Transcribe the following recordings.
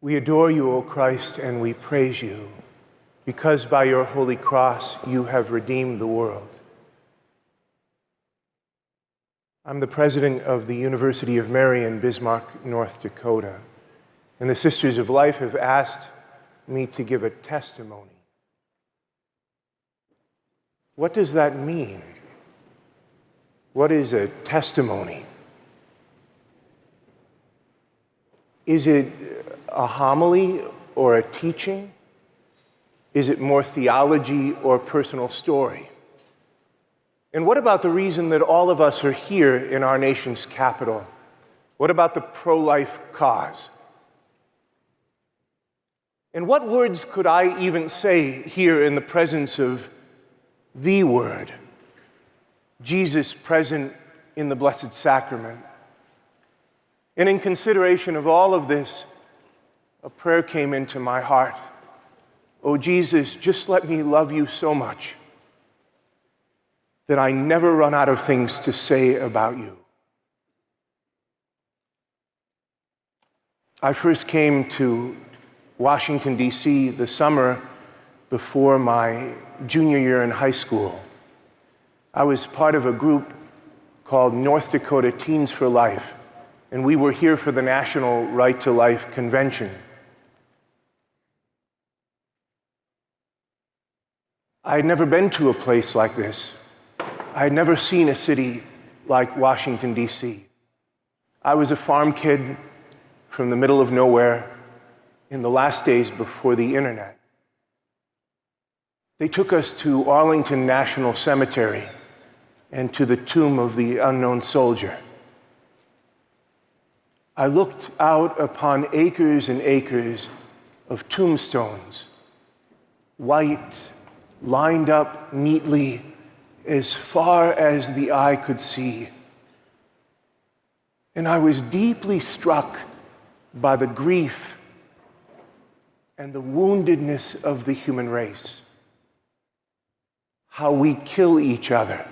We adore you, O Christ, and we praise you, because by your holy cross you have redeemed the world. I'm the president of the University of Mary in Bismarck, North Dakota, and the Sisters of Life have asked me to give a testimony. What does that mean? What is a testimony? Is it a homily or a teaching? Is it more theology or personal story? And what about the reason that all of us are here in our nation's capital? What about the pro-life cause? And what words could I even say here in the presence of the Word, Jesus present in the Blessed Sacrament? And in consideration of all of this, a prayer came into my heart. Oh, Jesus, just let me love you so much that I never run out of things to say about you. I first came to Washington, D.C. the summer before my junior year in high school. I was part of a group called North Dakota Teens for Life, and we were here for the National Right to Life Convention. I had never been to a place like this. I had never seen a city like Washington, D.C. I was a farm kid from the middle of nowhere in the last days before the internet. They took us to Arlington National Cemetery and to the tomb of the unknown soldier. I looked out upon acres and acres of tombstones, white, lined up neatly as far as the eye could see. And I was deeply struck by the grief and the woundedness of the human race. How we kill each other.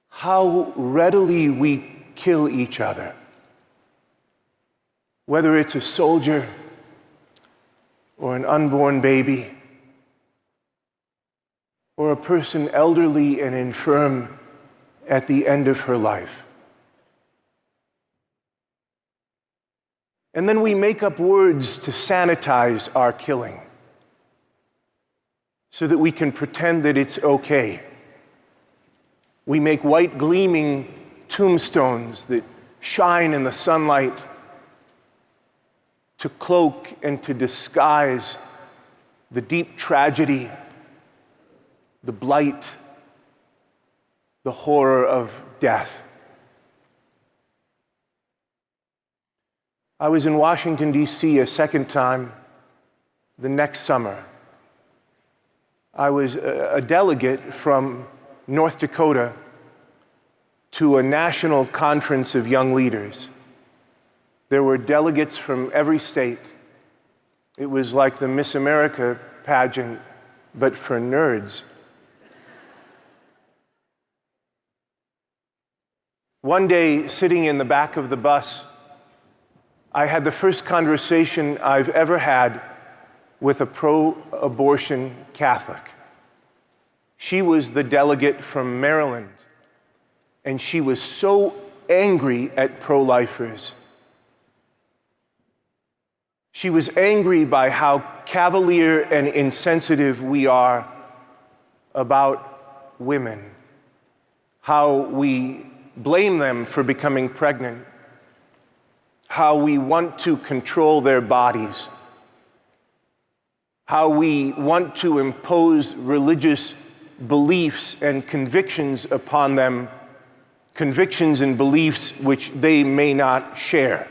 How readily we kill each other. Whether it's a soldier or an unborn baby, or a person elderly and infirm at the end of her life. And then we make up words to sanitize our killing so that we can pretend that it's okay. We make white gleaming tombstones that shine in the sunlight to cloak and to disguise the deep tragedy, the blight, the horror of death. I was in Washington, D.C. a second time the next summer. I was a delegate from North Dakota to a national conference of young leaders. There were delegates from every state. It was like the Miss America pageant, but for nerds. One day, sitting in the back of the bus, I had the first conversation I've ever had with a pro-abortion Catholic. She was the delegate from Maryland, and she was so angry at pro-lifers. She was angry by how cavalier and insensitive we are about women, how we blame them for becoming pregnant, how we want to control their bodies, how we want to impose religious beliefs and convictions upon them, convictions and beliefs which they may not share.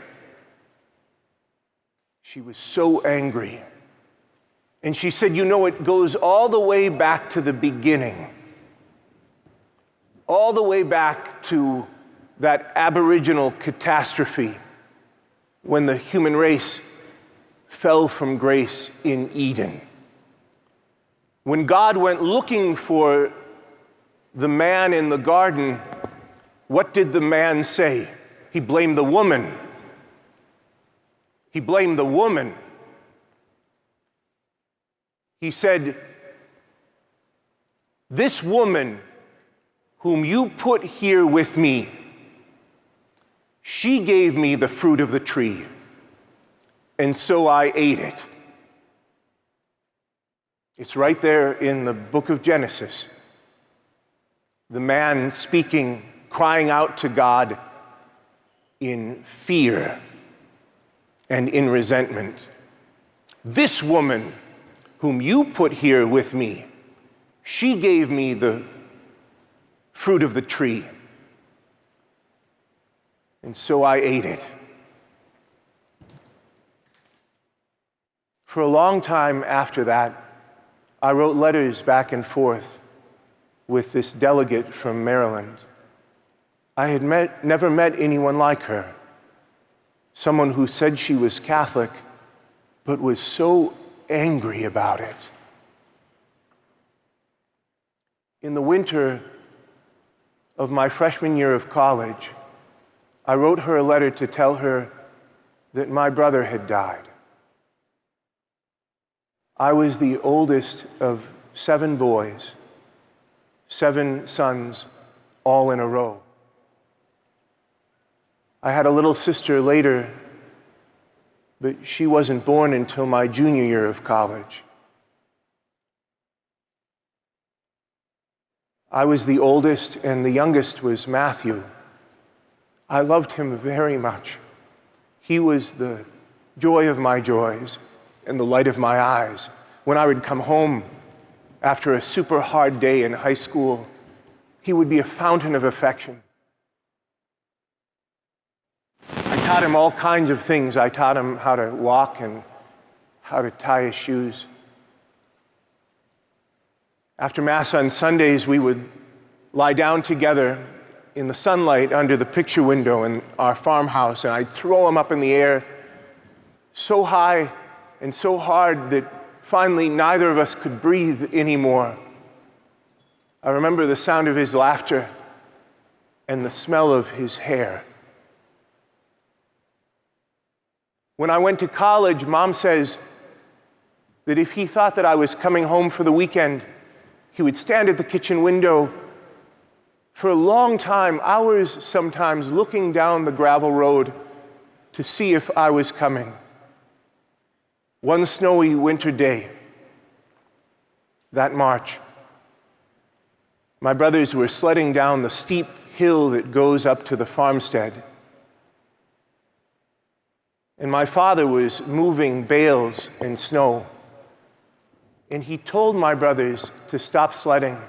She was so angry. And she said, you know, it goes all the way back to the beginning. All the way back to that aboriginal catastrophe when the human race fell from grace in Eden. When God went looking for the man in the garden, what did the man say? He blamed the woman. He blamed the woman. He said, "This woman whom you put here with me, she gave me the fruit of the tree, and so I ate it." It's right there in the book of Genesis. The man speaking, crying out to God in fear and in resentment. "This woman whom you put here with me, she gave me the fruit of the tree, and so I ate it." For a long time after that, I wrote letters back and forth with this delegate from Maryland. I had never met anyone like her, someone who said she was Catholic, but was so angry about it. In the winter of my freshman year of college, I wrote her a letter to tell her that my brother had died. I was the oldest of 7 boys, 7 sons, all in a row. I had a little sister later, but she wasn't born until my junior year of college. I was the oldest, and the youngest was Matthew. I loved him very much. He was the joy of my joys and the light of my eyes. When I would come home after a super hard day in high school, he would be a fountain of affection. I taught him all kinds of things. I taught him how to walk and how to tie his shoes. After Mass on Sundays, we would lie down together in the sunlight under the picture window in our farmhouse, and I'd throw him up in the air so high and so hard that finally neither of us could breathe anymore. I remember the sound of his laughter and the smell of his hair. When I went to college, Mom says that if he thought that I was coming home for the weekend, he would stand at the kitchen window for a long time, hours sometimes, looking down the gravel road to see if I was coming. One snowy winter day, that March, my brothers were sledding down the steep hill that goes up to the farmstead. And my father was moving bales and snow. And he told my brothers to stop sledding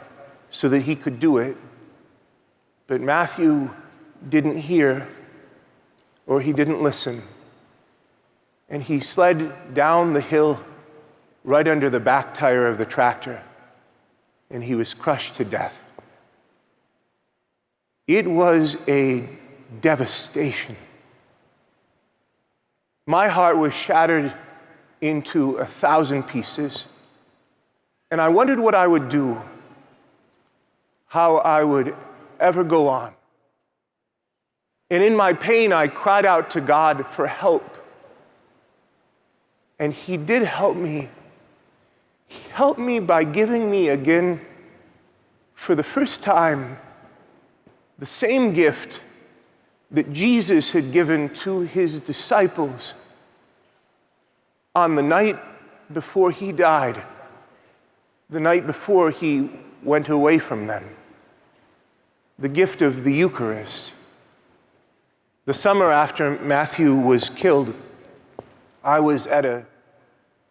so that he could do it. But Matthew didn't hear, or he didn't listen. And he slid down the hill right under the back tire of the tractor, and he was crushed to death. It was a devastation. My heart was shattered into 1,000 pieces, and I wondered what I would do, how I would ever go on. And in my pain, I cried out to God for help. And he did help me. He helped me by giving me again, for the first time, the same gift that Jesus had given to his disciples on the night before he died, the night before he went away from them. The gift of the Eucharist. The summer after Matthew was killed, I was at a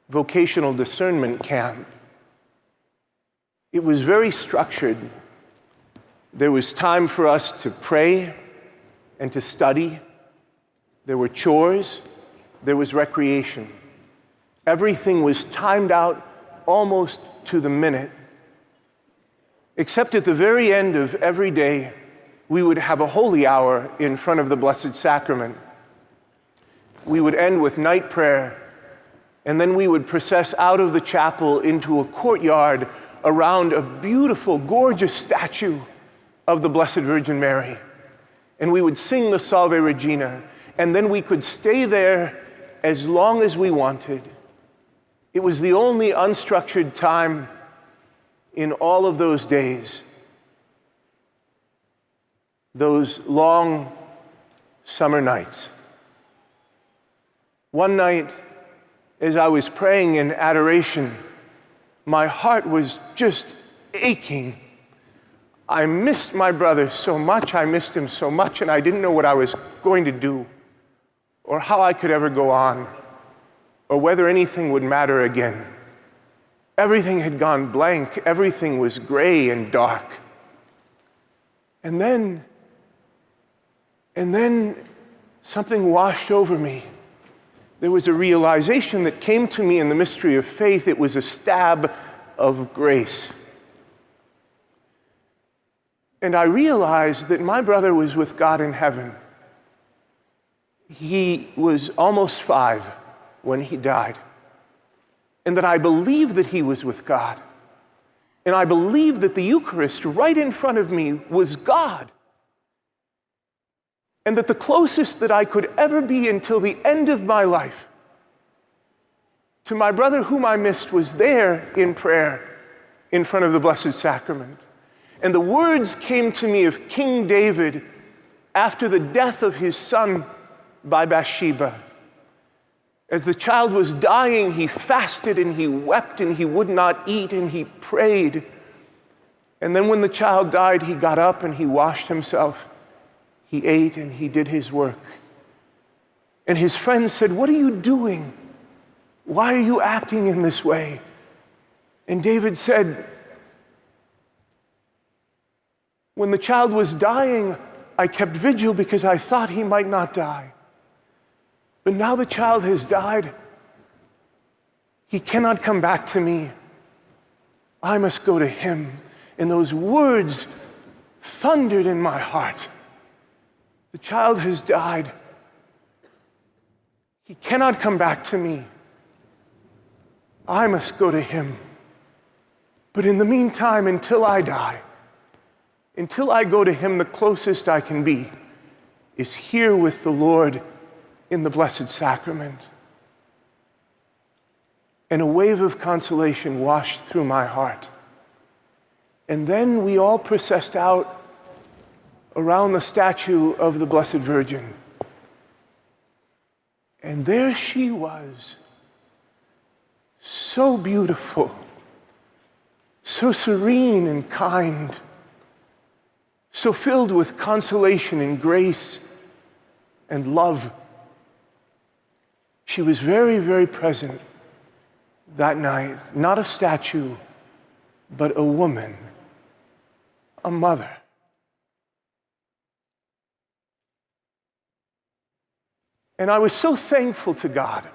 vocational discernment camp. It was very structured. There was time for us to pray and to study. There were chores. There was recreation. Everything was timed out almost to the minute. Except at the very end of every day, we would have a holy hour in front of the Blessed Sacrament. We would end with night prayer, and then we would process out of the chapel into a courtyard around a beautiful, gorgeous statue of the Blessed Virgin Mary. And we would sing the Salve Regina, and then we could stay there as long as we wanted. It was the only unstructured time in all of those days, those long summer nights. One night, as I was praying in adoration, my heart was just aching. I missed my brother so much, I missed him so much, and I didn't know what I was going to do, or how I could ever go on, or whether anything would matter again. Everything had gone blank. Everything was gray and dark. And then something washed over me. There was a realization that came to me in the mystery of faith. It was a stab of grace. And I realized that my brother was with God in heaven. He was almost 5 when he died. And that I believed that he was with God. And I believed that the Eucharist right in front of me was God. And that the closest that I could ever be until the end of my life to my brother whom I missed was there in prayer in front of the Blessed Sacrament. And the words came to me of King David after the death of his son by Bathsheba. As the child was dying, he fasted and he wept and he would not eat and he prayed. And then when the child died, he got up and he washed himself. He ate and he did his work. And his friends said, "What are you doing? Why are you acting in this way?" And David said, "When the child was dying, I kept vigil because I thought he might not die. But now the child has died. He cannot come back to me. I must go to him." And those words thundered in my heart. The child has died. He cannot come back to me. I must go to him. But in the meantime, until I die, until I go to him, the closest I can be is here with the Lord in the Blessed Sacrament. And a wave of consolation washed through my heart. And then we all processed out around the statue of the Blessed Virgin. And there she was, so beautiful, so serene and kind, so filled with consolation and grace and love. She was very, very present that night, not a statue, but a woman, a mother. And I was so thankful to God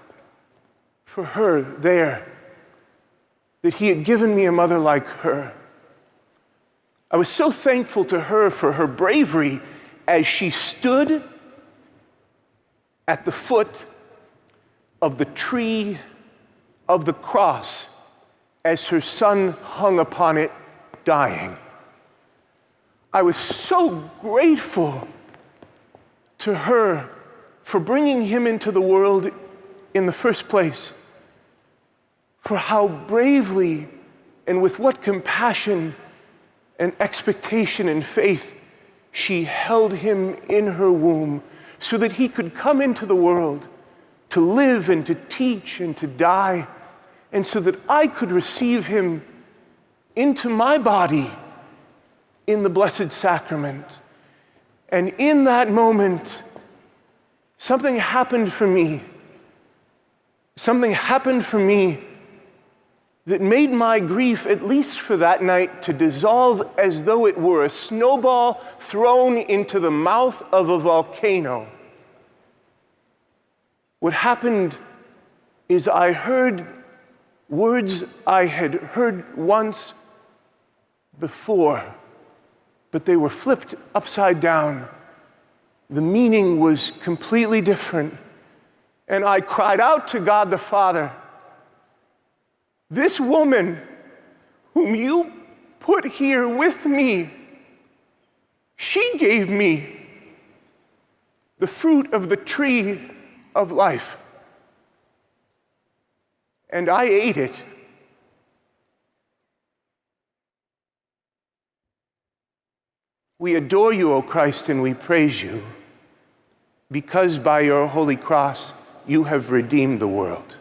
for her there, that he had given me a mother like her. I was so thankful to her for her bravery as she stood at the foot of the tree of the cross as her son hung upon it, dying. I was so grateful to her for bringing him into the world in the first place, for how bravely and with what compassion and expectation and faith she held him in her womb so that he could come into the world to live and to teach and to die, and so that I could receive him into my body in the Blessed Sacrament. And in that moment, something happened for me. Something happened for me that made my grief, at least for that night, to dissolve as though it were a snowball thrown into the mouth of a volcano. What happened is I heard words I had heard once before, but they were flipped upside down. The meaning was completely different. And I cried out to God the Father, "This woman whom you put here with me, she gave me the fruit of the tree of life. and I ate it. We adore you, O Christ, and we praise you, because by your holy cross you have redeemed the world.